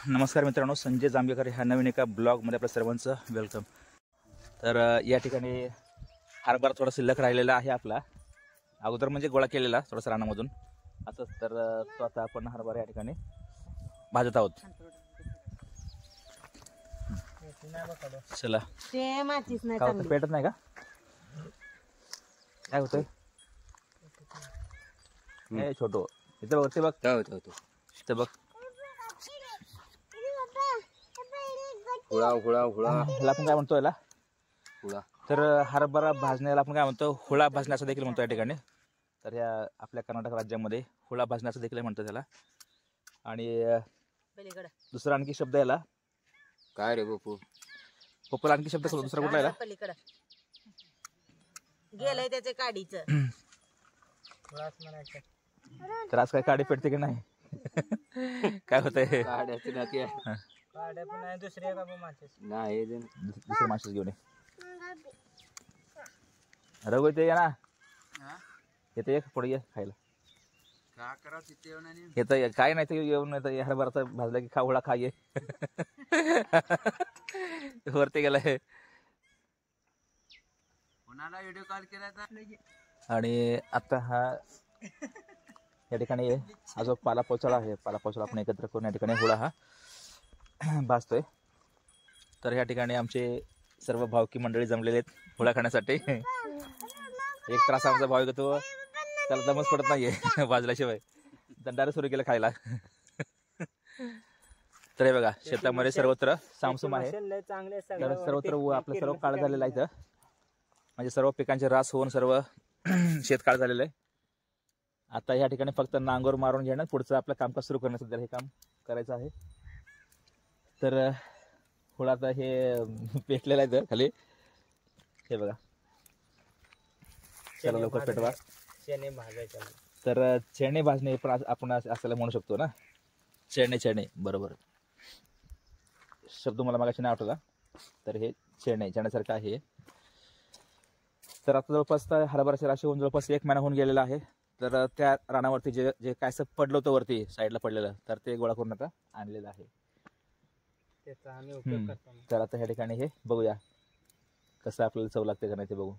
नमस्कार मित्रांनो, संजय जांभेकर ह्या नवीन एका ब्लॉगमध्ये आपल्या सर्वांचं वेलकम। तर या ठिकाणी हरभरा थोडा शिल्लक राहिलेला आहे आपला, अगोदर म्हणजे गोळा केलेला थोडासा रानामधून असंच। तर तो आता आपण हरभरा या ठिकाणी भाजत आहोत। चला, पेटत नाही का? काय होतंय? हे छोटो इथं बघ, ते बघ ते बघ, हुळा हुळा हुळा ह्याला आपण काय म्हणतो? याला हुळा। तर हरभरा भाजण्याला आपण काय म्हणतो? हुळा भाजण्याचं देखील म्हणतो या ठिकाणी। तर या आपल्या कर्नाटक राज्यामध्ये हुळा भाजण्याचं देखील म्हणतो त्याला। आणि दुसरा आणखी शब्द याला काय रे बापू? पप्पाला आणखी शब्द दुसरा कुठला याला? गेलंय त्याचे काडीचं। तर आज काय काडी पेटते की नाही? काय होतंय? काड्याची नाती दुसरे माणसं घेऊन रघु इथे या ना, येते ये पुढे ये खायला। येतं काय नाही ते येऊन येतं हरभराचा भाजला की हुळा खा ये। वरती गेलाय व्हिडिओ कॉल केला। आणि आता हा या ठिकाणी हा जो पाला पोचळा आहे, पाला पोचळा आपण एकत्र करून या ठिकाणी हुळा हा भाजतोय। तर या ठिकाणी आमचे सर्व भावकी मंडळी जमलेले आहेत हुळा खाण्यासाठी। एक त्रास आमचा भाव घेतो, त्याला दमच पडत नाहीये भाजल्याशिवाय, दंडारे सुरू केलं खायला। तर हे बघा, शेतामध्ये सर्वत्र सामसूम आहे। तर सर्वत्र आपलं सर्व काळ झालेलं आहे इथं, म्हणजे सर्व पिकांचे रास होऊन सर्व शेत काळ झालेलं आहे। आता या ठिकाणी फक्त नांगोर मारून घेणं, पुढचं आपलं कामकाज सुरू करणं, सध्या हे काम करायचं आहे। तर हुळा आता हे पेटलेलं आहे खाली, हे बघा। चला लवकर पेटवा। चणे भाजायचे। तर चणे भाजणे पण आपण असं म्हणू शकतो ना, चणे बरोबर शब्द मला मागाशी नाही आठवला। तर हे चण्यासारखं आहे। तर आता जवळपास हरभराची राशी होऊन जवळपास 1 महिना होऊन गेलेला आहे। तर त्या रानावरती जे काय असं पडलं होतं वरती साईडला पडलेलं, तर ते गोळा करून आता आणलेलं आहे। तर आता ह्या ठिकाणी हे बघूया कसं आपल्याला चव लागते का नाही ते बघू।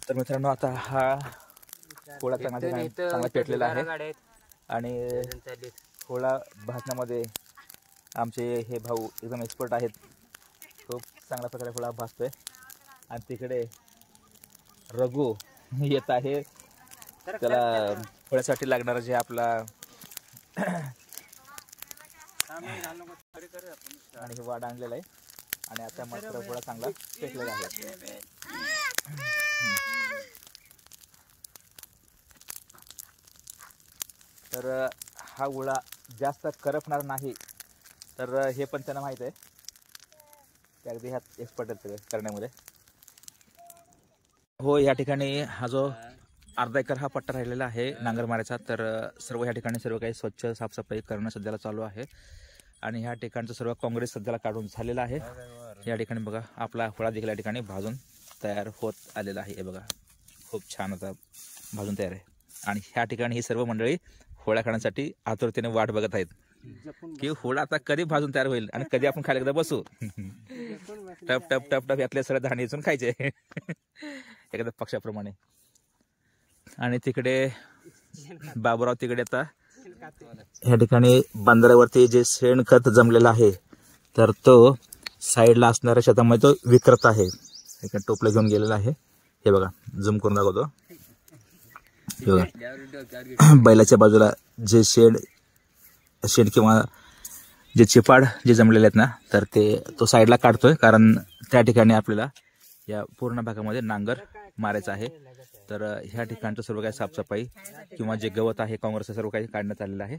तर मित्रांनो, आता हा हुळा चांगला पेटलेला आहे आणि हुळा भाजण्यामध्ये आमचे हे भाऊ एकदम एक्सपर्ट आहेत। खूप चांगल्या प्रकारे हुळा भाजतोय। आणि तिकडे रघु येत आहे, त्याला हुळ्यासाठी लागणारा जे आपला आणि हे वाड आणलेला आहे। आणि आता मात्र हुळा चांगला पेटलेला आहे। तर हा हुळा जास्त करपणार नाही, तर हे पण त्यांना माहित आहे, ते अगदी ह्यात एक्सपर्ट आहेत करण्यामध्ये। हो, या ठिकाणी हा जो अर्धा एकर हा पट्टा राहिलेला आहे नांगर मारायचा। तर सर्व ह्या ठिकाणी सर्व काही स्वच्छ साफसफाई करणं सध्याला चालू आहे। आणि ह्या ठिकाणचं सर्व काँग्रेस सध्याला काढून झालेलं आहे। या ठिकाणी बघा, आपला हुळा देखील या ठिकाणी भाजून तयार होत आलेला आहे। हे बघा, खूप छान आता भाजून तयार आहे। आणि ह्या ठिकाणी ही सर्व मंडळी हुळा खाण्यासाठी आतुरतेने वाट बघत आहेत की हुळा आता कधी भाजून तयार होईल आणि कधी आपण खायला एकदा बसू। टप टप टप टप यातले सगळे धान्य इचून खायचे एखाद्या पक्षाप्रमाणे। आणि तिकडे बाबूराव तिकडे आता या ठिकाणी बंधाऱ्यावरती जे शेणखत जमलेलं आहे, तर तो साईडला असणाऱ्या शेतामध्ये तो विक्रत आहे। एका टोपलं घेऊन गेलेला आहे, हे बघा, झूम करून दाखवतो। हे बघा, बैलाच्या बाजूला जे शेण किंवा जे चिपाड जे जमलेले आहेत ना, तर तो साईडला काढतोय, कारण त्या ठिकाणी आपल्याला या पूर्ण भागामध्ये नांगर मारायचा आहे। तर ह्या ठिकाणचं सर्व काही साफसफाई किंवा जे गवत आहे काँग्रेसचं सर्व काही काढण्यात आलेलं आहे।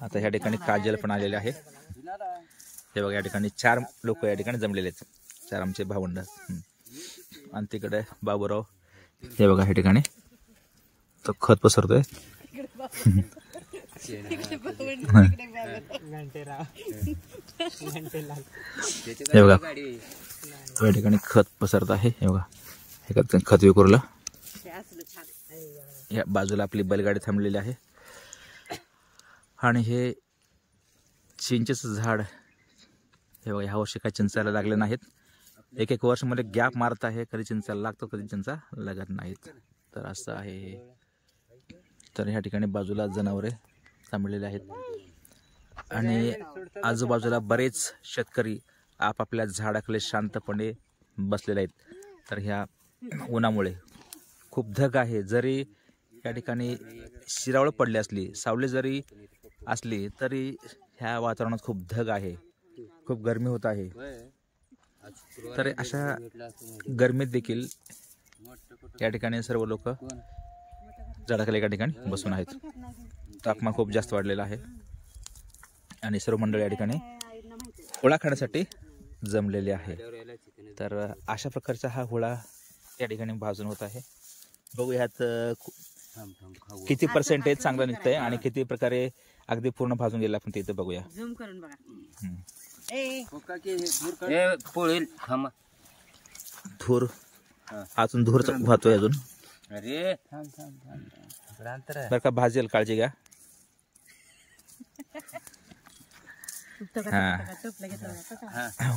आता ह्या ठिकाणी काजल पण आलेले आहे। हे बघा, या ठिकाणी 4 लोक या ठिकाणी जमलेले आहेत, 4 आमचे भावंड। आणि तिकडे बाबूराव, हे बघा, ह्या ठिकाणी तो खत पसरतोय। हे बघा, तो या ठिकाणी खत पसरत आहे। हे बघा, हे खत विखुरलं। या बाजूला आपली बैलगाडी थांबलेली आहे। आणि हे चिंचेचं झाड हे बघा, ह्या वर्षी काही चिंचायला लागले नाहीत. एक वर्षामध्ये गॅप मारत आहे, कधी चिंचायला लागतो कधी चिंचा लागत नाहीत. तर असं आहे हे. तर ह्या ठिकाणी बाजूला जनावरे थांबलेले आहेत आणि आजूबाजूला बरेच शेतकरी आपापल्या झाडाखाली शांतपणे बसलेले आहेत. तर ह्या उन्हामुळे खूप धग आहे. जरी या ठिकाणी शिरावळ पडली असली, सावली जरी असली, तरी ह्या वातावरणात खूप धग आहे, खूप गरमी होत आहे. तर अशा गरमीत देखील या ठिकाणी सर्व लोक झाडाखाली एका ठिकाणी बसून आहेत. तापमान खूप जास्त वाढलेलं आहे आणि सर्व मंडळी या ठिकाणी होळा खाण्यासाठी जमलेले आहे. तर अशा प्रकारचा हा होळा या ठिकाणी भाजून होत आहे. बघू ह्यात किती पर्सेंटेज चांगलं निघतंय आणि किती प्रकारे अगदी पूर्ण भाजून गेला आपण ते इथं बघूया. झूम करून बघा. धूर अजून धूर वाहतोय अजून. अरे बरं का, भाजेल, काळजी घ्या.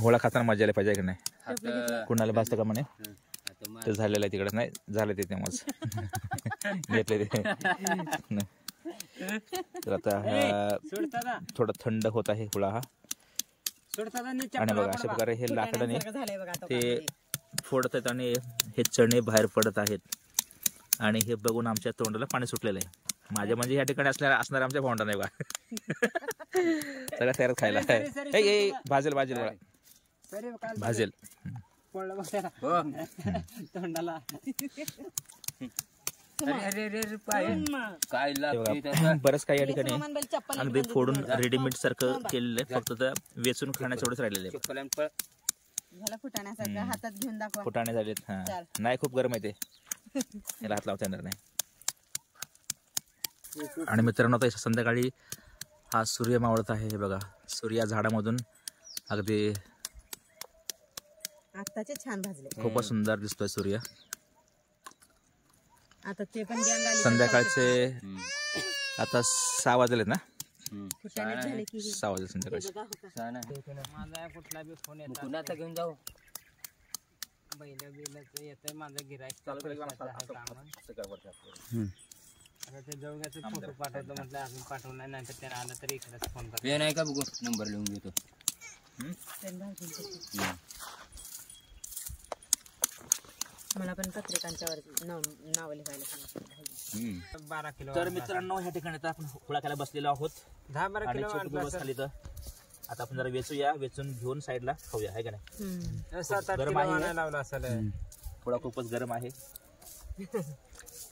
होळा खाताना मजा आली पाहिजे की नाही. कुणाला भाजतं का म्हणे, ते झालेलं आहे तिकडे. नाही झालं ते तेव्हाच घेतले ते. तर आता थोडं थंड होत आहे होळा हा. आणि बघा अशा प्रकारे हे लाकडाने ते फोडत आहेत आणि हे चणे बाहेर पडत आहेत. आणि हे बघून आमच्या तोंडाला पाणी सुटलेलं आहे. माझ्या म्हणजे या ठिकाणी असणाऱ्या आमच्या भावंडा नाही बा. सगळ्या तयार खायला भाजेल भाजेल बघा, भाजेल. काय बरंच काही या ठिकाणी अगदी फोडून रेडीमेड सारखं केलेलं आहे. फक्त तर वेचून खाण्याचं एवढंच राहिलेलं आहे. हातात घेऊन दाखवा. फुटाणे झालेत. हा नाही, खूप गरम आहे ते, याला हात लावता येणार नाही. आणि मित्रांनो, आता संध्याकाळी हा सूर्य मावळत आहे. हे बघा, सूर्य झाडामधून अगदी आत्ताचे छान भाजले. खूपच सुंदर दिसतोय सूर्य. आता ते पण गँग आली. संध्याकाळचे आता 6 वाजलेत ना. फुटाणे झाले की 6 वाजले संध्याकाळचे. माझा कुठला बी फोन येतो, कुणाचा घेऊन जाऊ. बैल बिलच येतंय माझं गिराईक ते जवळचे फोटो पाठवतो म्हटलं, अजून पाठवला नाही तर त्याला आलं तरी इकडेच फोन करतो. हे नाही का बघू, नंबर लिहून घेतो. मला पण पत्रिकांच्यावर नाव लिहायला सांगितलं. 12 किलो. तर मित्रांनो, ह्या ठिकाणी आता आपण होळा खायला बसलेलो आहोत. 10-12 किलो खाली तर आता आपण जरा वेचूया, वेचून घेऊन साईडला खाऊया, आहे का नाही. 7-8 किलो आणायला लावला असेल. थोडा खूपच गरम आहे.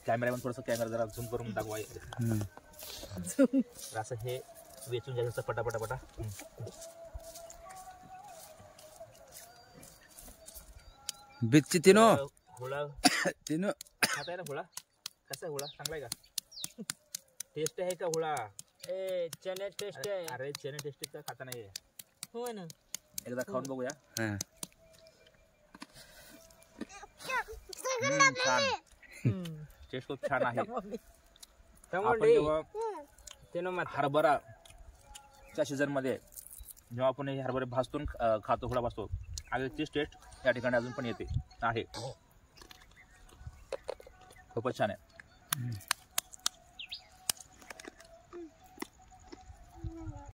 कॅमेरामॅन थोडंसं कॅमेरा जरा झूम करून दाखवा. असं हे वेचून घ्यायचं पटापटापटा. बिच्ची तिनो होळा तिनो खाता आहे ना. होळा कसा आहे? होळा चांगला आहे का? टेस्ट आहे का होळा? चणे टेस्ट आहे. अरे चणे टेस्ट का खाता नाही. हो ना, एकदा खाऊन बघूया. छान, टेस्ट खूप छान आहे. आपण जेव्हा हरभराच्या सीझन मध्ये जेव्हा आपण हे हरभरे भाजतून खातो, होळा भाजतो, आणि तीच टेस्ट या ठिकाणी अजून पण येते आहे. खूपच छान आहे.